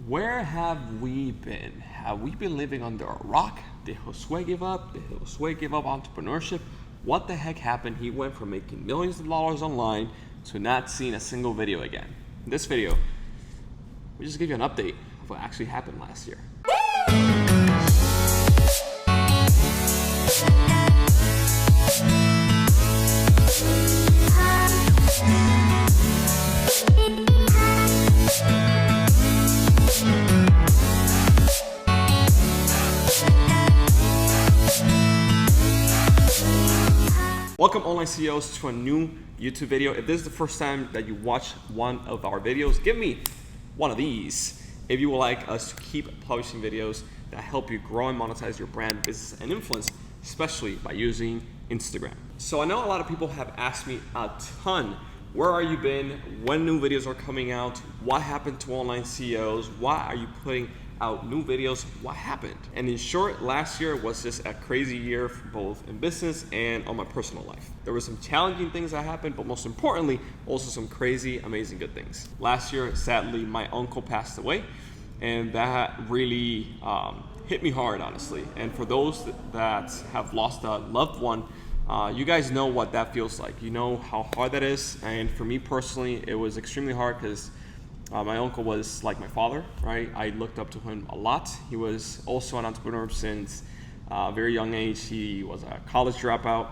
Where have we been? Have we been living under a rock? Did Josue give up? Did Josue give up entrepreneurship? What the heck happened? He went from making millions of dollars online to not seeing a single video again. In this video, we just give you an update of what actually happened last year. Welcome online CEOs to a new YouTube video. If this is the first time that you watch one of our videos, give me one of these. If you would like us to keep publishing videos that help you grow and monetize your brand, business, and influence, especially by using Instagram. So I know a lot of people have asked me a ton, where are you been? When new videos are coming out? What happened to online CEOs? Why are you putting out new videos? What happened? And in short, last year was just a crazy year for both in business and on my personal life. There were some challenging things that happened, but most importantly, also some crazy, amazing good things. Last year, sadly, my uncle passed away, and that really hit me hard, honestly. And for those that have lost a loved one, you guys know what that feels like. You know how hard that is. And for me personally, it was extremely hard because my uncle was like my father, right? I looked up to him a lot. He was also an entrepreneur since a very young age. He was a college dropout,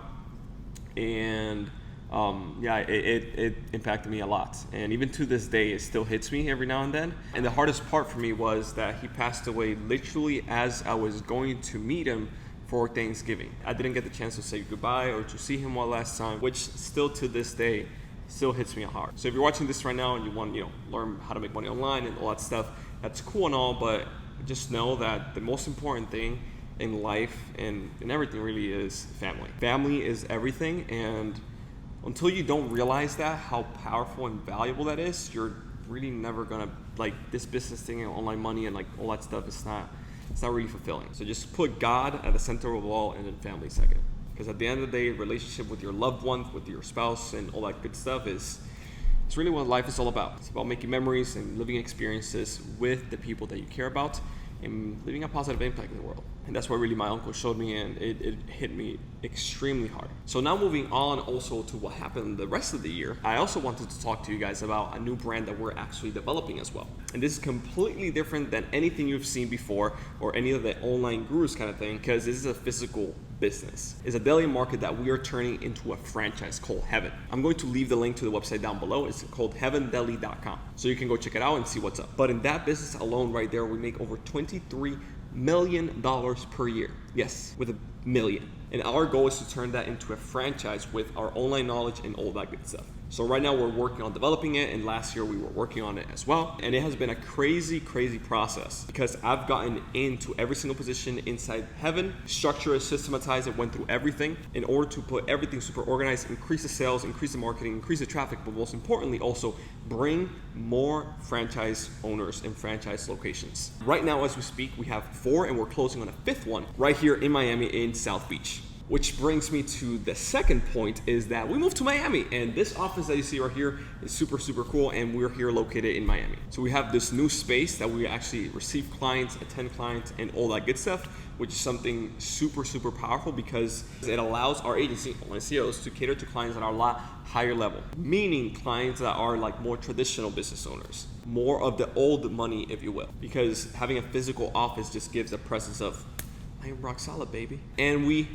and it impacted me a lot. And even to this day, it still hits me every now and then. And the hardest part for me was that he passed away literally as I was going to meet him for Thanksgiving. I didn't get the chance to say goodbye or to see him one last time, which still to this day still hits me hard. So if you're watching this right now and you want to learn how to make money online and all that stuff, that's cool and all, but just know that the most important thing in life and in everything really is family. Family is everything, and until you don't realize that, how powerful and valuable that is, you're really never gonna, this business thing and online money and all that stuff, it's not really fulfilling. So just put God at the center of it all and then family second. Because at the end of the day, relationship with your loved ones, with your spouse, and all that good stuff it's really what life is all about. It's about making memories and living experiences with the people that you care about and leaving a positive impact in the world. And that's what really my uncle showed me, and it hit me extremely hard. So now moving on also to what happened the rest of the year, I also wanted to talk to you guys about a new brand that we're actually developing as well. And this is completely different than anything you've seen before or any of the online gurus kind of thing, because this is a physical business. It's a deli market that we are turning into a franchise called Heaven. I'm going to leave the link to the website down below. It's called heavendeli.com. So you can go check it out and see what's up. But in that business alone right there, we make over $23 million per year. Yes, with $1 million. And our goal is to turn that into a franchise with our online knowledge and all that good stuff. So right now we're working on developing it, and last year we were working on it as well. And it has been a crazy, crazy process because I've gotten into every single position inside Heaven, structure it, systematize it, went through everything in order to put everything super organized, increase the sales, increase the marketing, increase the traffic, but most importantly also bring more franchise owners and franchise locations. Right now as we speak, we have 4 and we're closing on a 5th one right here in Miami in South Beach. Which brings me to the second point, is that we moved to Miami, and this office that you see right here is super, super cool, and we're here located in Miami. So we have this new space that we actually receive clients, attend clients, and all that good stuff, which is something super, super powerful because it allows our agency, online CEOs, to cater to clients that are a lot higher level, meaning clients that are more traditional business owners, more of the old money, if you will, because having a physical office just gives a presence of, I am rock solid, baby. And we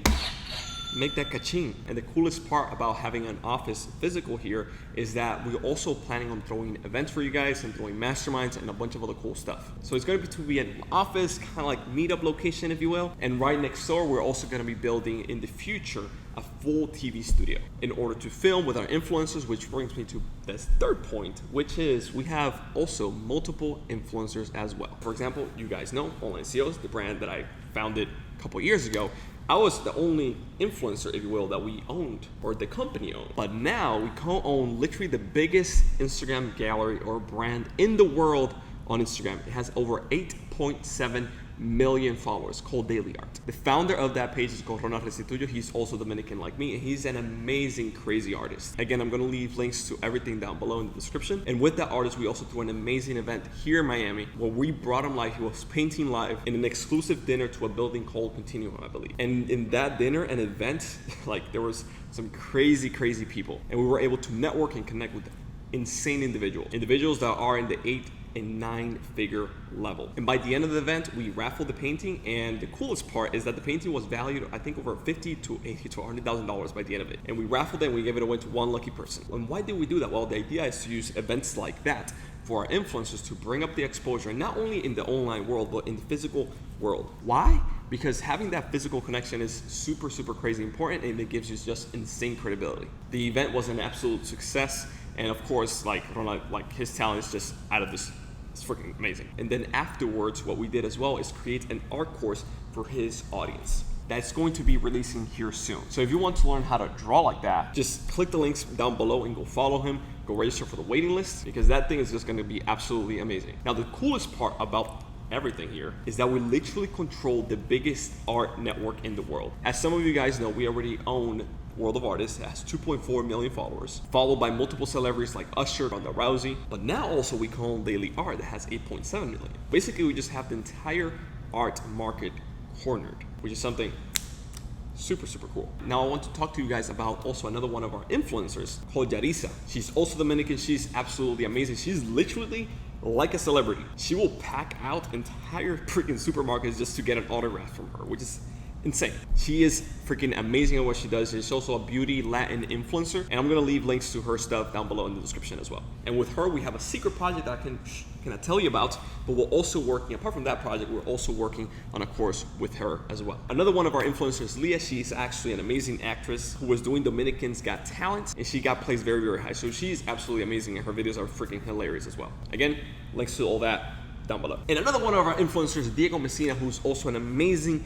make that ka-ching. And the coolest part about having an office physical here is that we're also planning on throwing events for you guys and throwing masterminds and a bunch of other cool stuff. So it's going to be an office, kind of like meetup location, if you will. And right next door, we're also going to be building in the future a full TV studio in order to film with our influencers, which brings me to this third point, which is we have also multiple influencers as well. For example, you guys know Online CEOs, the brand that I founded a couple years ago. I was the only influencer, if you will, that we owned, or the company owned. But now we co-own literally the biggest Instagram gallery or brand in the world on Instagram. It has over 8.7 million followers called Daily Art. The founder of that page is called Ronald Restituyo. He's also Dominican like me, and he's an amazing, crazy artist. Again, I'm gonna leave links to everything down below in the description. And with that artist, we also threw an amazing event here in Miami where we brought him live. He was painting live in an exclusive dinner to a building called Continuum, I believe. And in that dinner and event, like there was some crazy people. And we were able to network and connect with insane individuals that are in the 8 and 9 figure level. And by the end of the event, we raffled the painting, and the coolest part is that the painting was valued, I think, over $50,000 to $80,000 to $100,000 by the end of it. And we raffled it and we gave it away to one lucky person. And why did we do that? Well, the idea is to use events like that for our influencers to bring up the exposure, not only in the online world, but in the physical world. Why? Because having that physical connection is super crazy important, and it gives you just insane credibility. The event was an absolute success. And of course, like Ronald, like his talent is just out of this. It's freaking amazing. And then afterwards, what we did as well is create an art course for his audience that's going to be releasing here soon. So if you want to learn how to draw like that, just click the links down below and go follow him. Go register for the waiting list, because that thing is just going to be absolutely amazing. Now, the coolest part about everything here is that we literally control the biggest art network in the world. As some of you guys know, we already own World of Artists. It has 2.4 million followers, followed by multiple celebrities like Usher, Ronda Rousey. But now also we call Daily Art that has 8.7 million. Basically, we just have the entire art market cornered, which is something super cool. Now I want to talk to you guys about also another one of our influencers called Yarisa. She's also Dominican. She's absolutely amazing. She's literally like a celebrity. She will pack out entire freaking supermarkets just to get an autograph from her, which is insane. She is freaking amazing at what she does. She's also a beauty Latin influencer, and I'm gonna leave links to her stuff down below in the description as well. And with her, we have a secret project that I cannot tell you about, but we're also working, apart from that project, we're also working on a course with her as well. Another one of our influencers, Leah, she's actually an amazing actress who was doing Dominican's Got Talent, and she got placed very high. So she's absolutely amazing, and her videos are freaking hilarious as well. Again, links to all that down below. And another one of our influencers, Diego Messina, who's also an amazing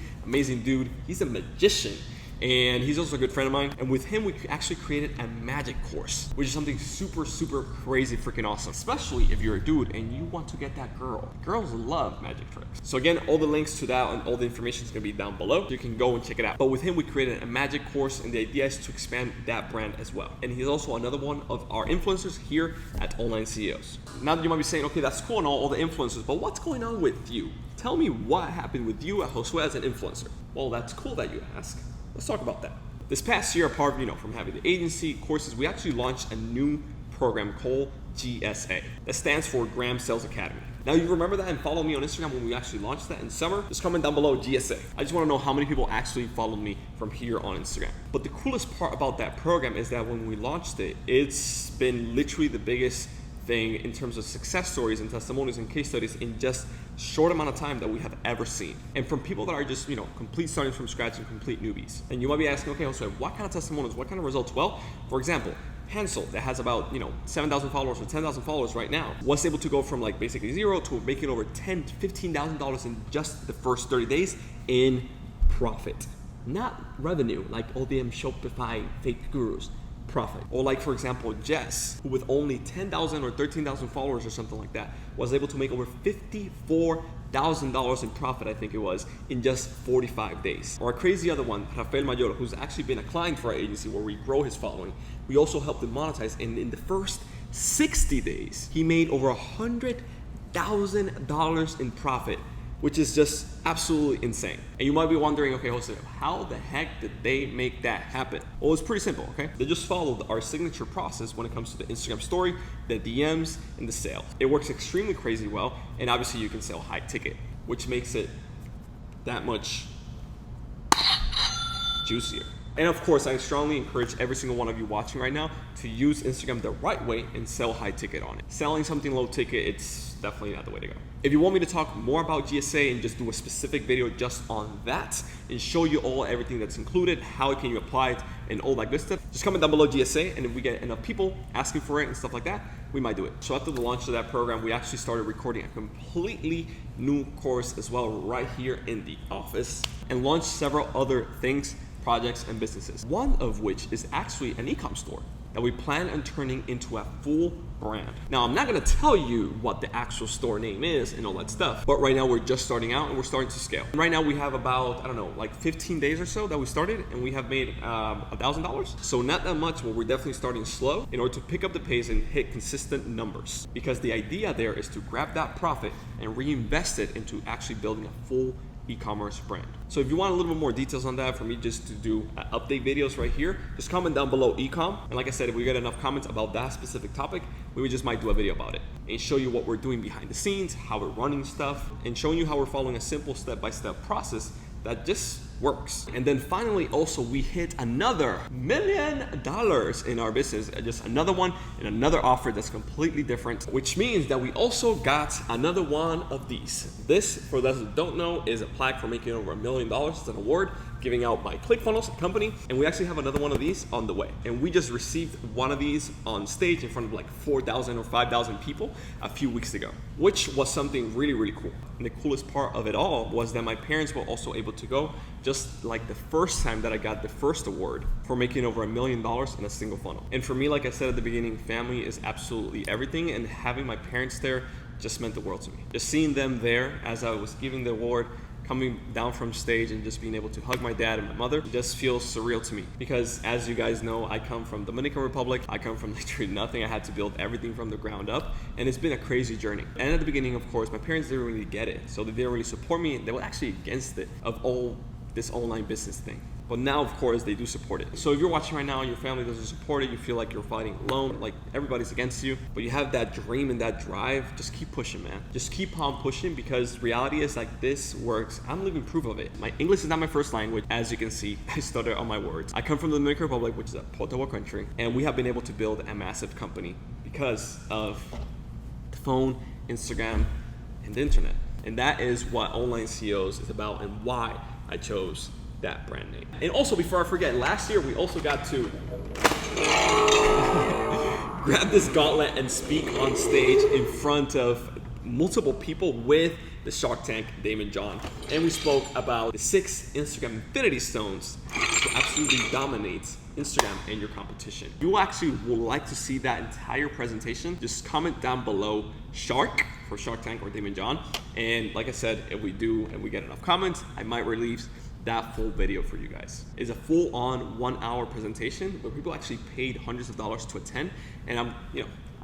dude. He's a magician, and he's also a good friend of mine. And with him, we actually created a magic course, which is something super crazy freaking awesome, especially if you're a dude and you want to get that girl. Girls love magic tricks. So again, all the links to that and all the information is gonna be down below. You can go and check it out. But with him, we created a magic course, and the idea is to expand that brand as well. And he's also another one of our influencers here at Online CEOs. Now you might be saying, okay, that's cool and all the influencers, but what's going on with you? Tell me what happened with you at Josue as an influencer. Well, that's cool that you ask. Let's talk about that. This past year, apart from having the agency courses, we actually launched a new program called GSA. That stands for Graham Sales Academy. Now you remember that and follow me on Instagram when we actually launched that in summer. Just comment down below GSA. I just want to know how many people actually follow me from here on Instagram. But the coolest part about that program is that when we launched it, it's been literally the biggest thing in terms of success stories and testimonies and case studies in just short amount of time that we have ever seen. And from people that are just, complete starting from scratch and complete newbies. And you might be asking, okay, so what kind of testimonies, what kind of results? Well, for example, Hancel, that has about 7,000 followers or 10,000 followers right now, was able to go from like basically zero to making over $10,000 to $15,000 in just the first 30 days in profit. Not revenue like all the Shopify fake gurus. Profit. Or like, for example, Jess, who with only 10,000 or 13,000 followers or something like that, was able to make over $54,000 in profit, I think it was, in just 45 days. Or a crazy other one, Rafel, who's actually been a client for our agency where we grow his following. We also helped him monetize, and in the first 60 days, he made over $100,000 in profit, which is just absolutely insane. And you might be wondering, okay, Jose, how the heck did they make that happen? Well, it's pretty simple, okay? They just followed our signature process when it comes to the Instagram story, the DMs, and the sale. It works extremely crazy well, and obviously you can sell high ticket, which makes it that much juicier. And of course, I strongly encourage every single one of you watching right now to use Instagram the right way and sell high ticket on it. Selling something low ticket, it's definitely not the way to go. If you want me to talk more about GSA and just do a specific video just on that and show you everything that's included, how can you apply it, and all that good stuff, just comment down below GSA, and if we get enough people asking for it and stuff like that, we might do it. So after the launch of that program, we actually started recording a completely new course as well right here in the office, and launched several other things, projects, and businesses. One of which is actually an ecom store that we plan on turning into a full brand. Now, I'm not gonna tell you what the actual store name is and all that stuff, but right now we're just starting out and we're starting to scale. And right now we have about, I don't know, like 15 days or so that we started, and we have made $1,000. So not that much, but we're definitely starting slow in order to pick up the pace and hit consistent numbers. Because the idea there is to grab that profit and reinvest it into actually building a full e-commerce brand. So if you want a little bit more details on that, for me just to do update videos right here, just comment down below ecom. And like I said, if we get enough comments about that specific topic, we just might do a video about it and show you what we're doing behind the scenes, how we're running stuff, and showing you how we're following a simple step-by-step process that just works. And then finally, also, we hit another $1 million in our business, just another one and another offer that's completely different, which means that we also got another one of these. This, for those who don't know, is a plaque for making over $1 million. It's an award giving out by ClickFunnels company, and we actually have another one of these on the way. And we just received one of these on stage in front of like 4,000 or 5,000 people a few weeks ago, which was something really, really cool. And the coolest part of it all was that my parents were also able to go, just like the first time that I got the first award for making over $1 million in a single funnel. And for me, like I said at the beginning, family is absolutely everything, and having my parents there just meant the world to me. Just seeing them there as I was giving the award, coming down from stage and just being able to hug my dad and my mother just feels surreal to me, because as you guys know, I come from Dominican Republic. I come from literally nothing. I had to build everything from the ground up, and it's been a crazy journey. And at the beginning, of course, my parents didn't really get it, so they didn't really support me. They were actually against it, of all this online business thing. But now, of course, they do support it. So if you're watching right now and your family doesn't support it, you feel like you're fighting alone, like everybody's against you, but you have that dream and that drive, just keep pushing, man. Just keep on pushing, because reality is like, this works. I'm living proof of it. My English is not my first language. As you can see, I stutter on my words. I come from the Dominican Republic, which is a Potawatomi country, and we have been able to build a massive company because of the phone, Instagram, and the internet. And that is what Online CEOs is about, and why I chose that brand name. And also, before I forget, last year we also got to grab this gauntlet and speak on stage in front of multiple people with the Shark Tank Daymond John. And we spoke about the 6 Instagram Infinity Stones to absolutely dominate Instagram and your competition. If you actually would like to see that entire presentation, just comment down below Shark for Shark Tank or Daymond John. And like I said, if we do and we get enough comments, I might release that full video for you guys. It's a full-on 1-hour presentation where people actually paid hundreds of dollars to attend, and I'm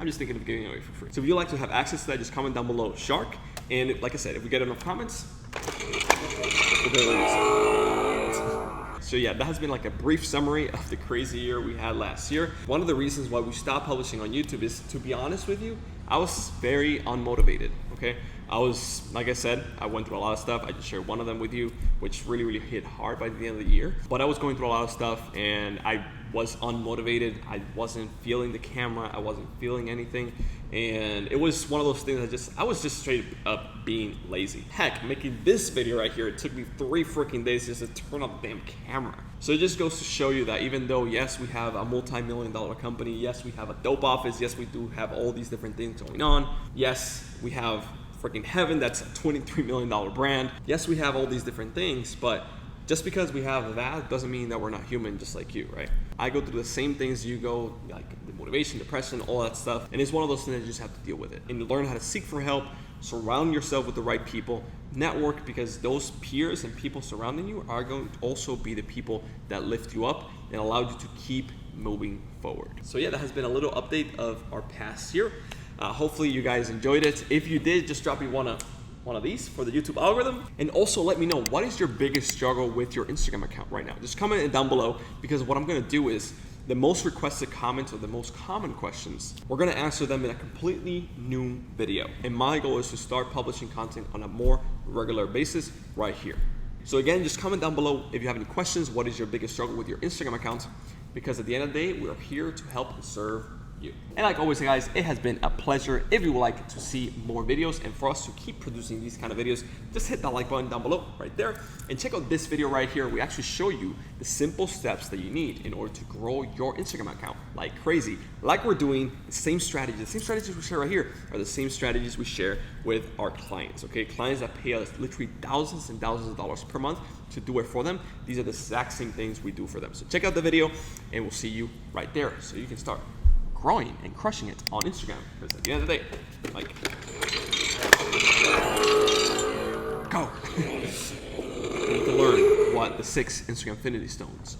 just thinking of giving it away for free. So if you'd like to have access to that, just comment down below Shark. And like I said, if we get enough comments, we're gonna release it. So yeah, that has been like a brief summary of the crazy year we had last year. One of the reasons why we stopped publishing on YouTube is, to be honest with you, I was very unmotivated, okay? I was, like I said, I went through a lot of stuff. I just shared one of them with you, which really, really hit hard by the end of the year. But I was going through a lot of stuff, and I was unmotivated. I wasn't feeling the camera. I wasn't feeling anything. And it was one of those things I was just straight up being lazy. Heck, making this video right here, it took me 3 freaking days just to turn on the damn camera. So it just goes to show you that even though, yes, we have a multi-million-dollar company, yes, we have a dope office, yes, we do have all these different things going on, yes, we have freaking Heaven, that's a $23 million brand. Yes, we have all these different things, but just because we have that doesn't mean that we're not human just like you, right? I go through the same things you go, like the motivation, depression, all that stuff. And it's one of those things that you just have to deal with it. And learn how to seek for help, surround yourself with the right people, network, because those peers and people surrounding you are going to also be the people that lift you up and allow you to keep moving forward. So yeah, that has been a little update of our past year. Hopefully you guys enjoyed it. If you did, just drop me one of these for the YouTube algorithm. And also let me know, what is your biggest struggle with your Instagram account right now? Just comment it down below, because what I'm gonna do is the most requested comments or the most common questions, we're gonna answer them in a completely new video. And my goal is to start publishing content on a more regular basis right here. So again, just comment down below if you have any questions. What is your biggest struggle with your Instagram account? Because at the end of the day, we're here to help and serve you. And like always, guys, it has been a pleasure. If you would like to see more videos and for us to keep producing these kind of videos, just hit that like button down below right there, and check out this video right here. We actually show you the simple steps that you need in order to grow your Instagram account like crazy. Like we're doing the same strategies we share right here are the same strategies we share with our clients, okay? Clients that pay us literally thousands and thousands of dollars per month to do it for them. These are the exact same things we do for them. So check out the video, and we'll see you right there so you can start growing and crushing it on Instagram. Because at the end of the day, like, go. You need to learn what the 6 Instagram Infinity Stones